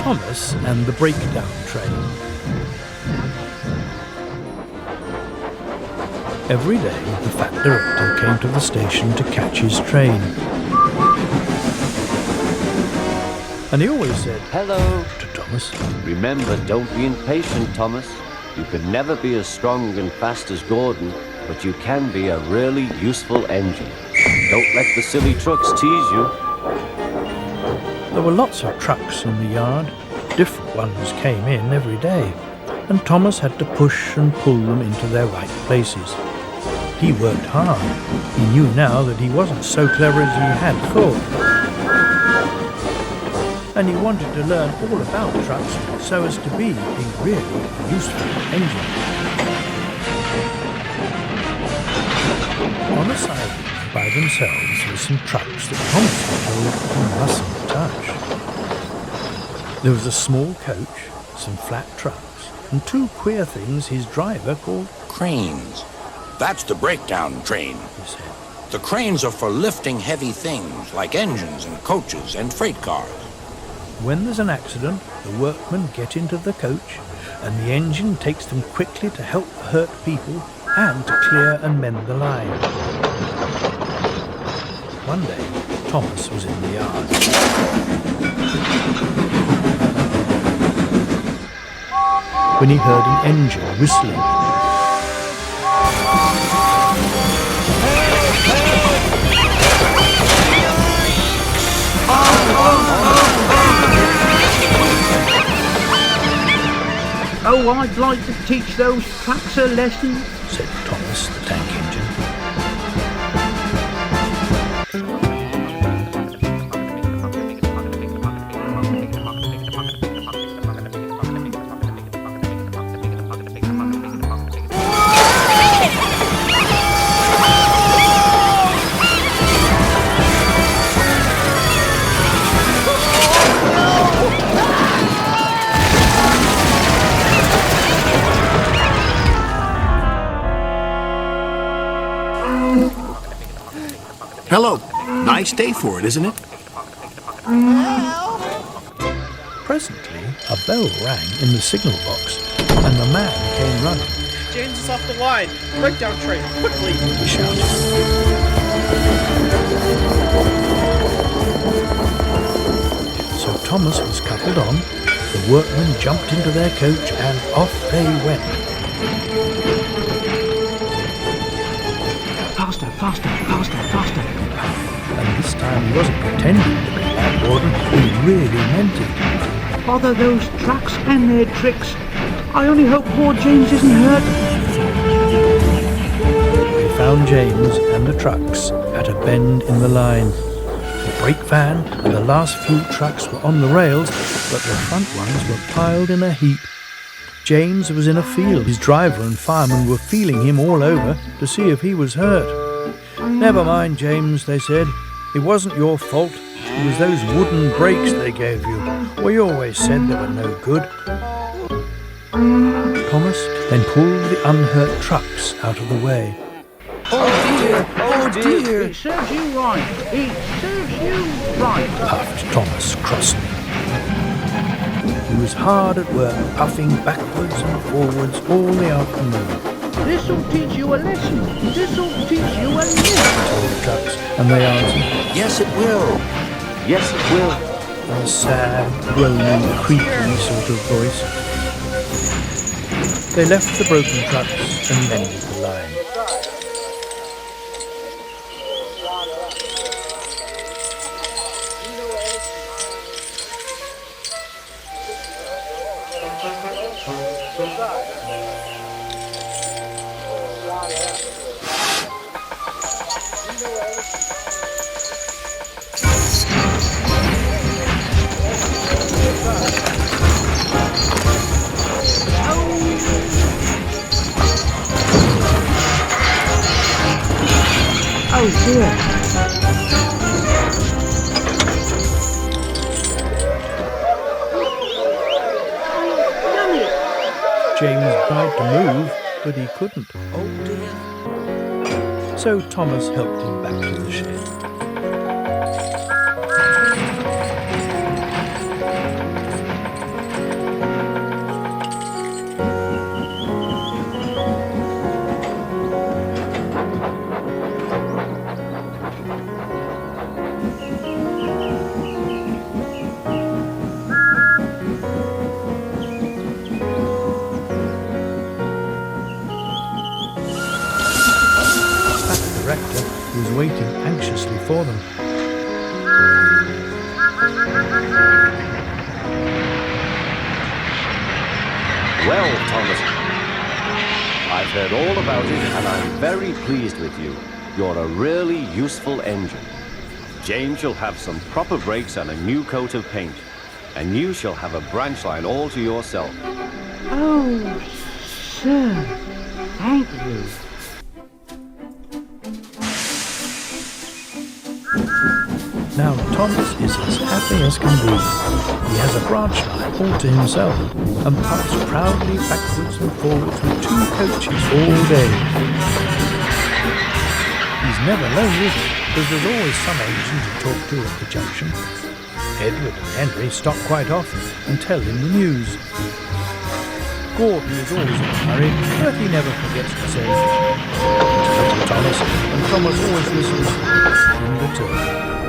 Thomas and the breakdown train. Every day, the fat director came to the station to catch his train. And he always said, "Hello," to Thomas. "Remember, don't be impatient, Thomas. You can never be as strong and fast as Gordon, but you can be a really useful engine. Don't let the silly trucks tease you." There were lots of trucks in the yard. Different ones came in every day, and Thomas had to push and pull them into their right places. He worked hard. He knew now that he wasn't so clever as he had thought. And he wanted to learn all about trucks so as to be a really useful engine. On the side by themselves were some trucks that Thomas was told he mustn't touch. There was a small coach, some flat trucks, and two queer things his driver called cranes. That's the breakdown train. He said. The cranes are for lifting heavy things like engines and coaches and freight cars. When there's an accident, the workmen get into the coach, and the engine takes them quickly to help hurt people and to clear and mend the line. One day, Thomas was in the yard. When he heard an engine whistling. "Oh, I'd like to teach those trucks a lesson," said Thomas, the tank engine. Hello. Nice day for it, isn't it? Presently, a bell rang in the signal box, and the man came running. "James is off the line! Breakdown train, quickly!" He shouted. So Thomas was coupled on, the workmen jumped into their coach, and off they went. "Faster, faster, faster, faster." And this time he wasn't pretending to be that Gordon, he really meant it. "Bother those trucks and their tricks. I only hope poor James isn't hurt." They found James and the trucks at a bend in the line. The brake van and the last few trucks were on the rails, but the front ones were piled in a heap. James was in a field. His driver and fireman were feeling him all over to see if he was hurt. "Never mind, James," they said. "It wasn't your fault. It was those wooden brakes they gave you. We always said they were no good." Thomas then pulled the unhurt trucks out of the way. "Oh dear, oh dear. It serves you right. It serves you right," puffed Thomas crossly. He was hard at work, puffing backwards and forwards all the afternoon. This'll teach you a lesson. This'll teach you a lesson. Told the trucks, and they answered Yes, it will. Yes, it will. in a sad, groaning, creaky sort of voice. They left the broken trucks and mended the line. Oh dear. James tried to move, but he couldn't. Oh, dear. So Thomas helped him back to the shed. He was waiting anxiously for them. Well, Thomas, I've heard all about it, and I'm very pleased with you. You're a really useful engine. James shall have some proper brakes and a new coat of paint, and you shall have a branch line all to yourself. Oh, sir. Thank you. Now Thomas is as happy as can be. He has a branch line all to himself and puffs proudly backwards and forwards with 2 coaches all day. He's never lonely because there's always some engine to talk to at the junction. Edward and Henry stop quite often and tell him the news. Gordon is always in a hurry, but he never forgets to say to Thomas, and Thomas always listens in return.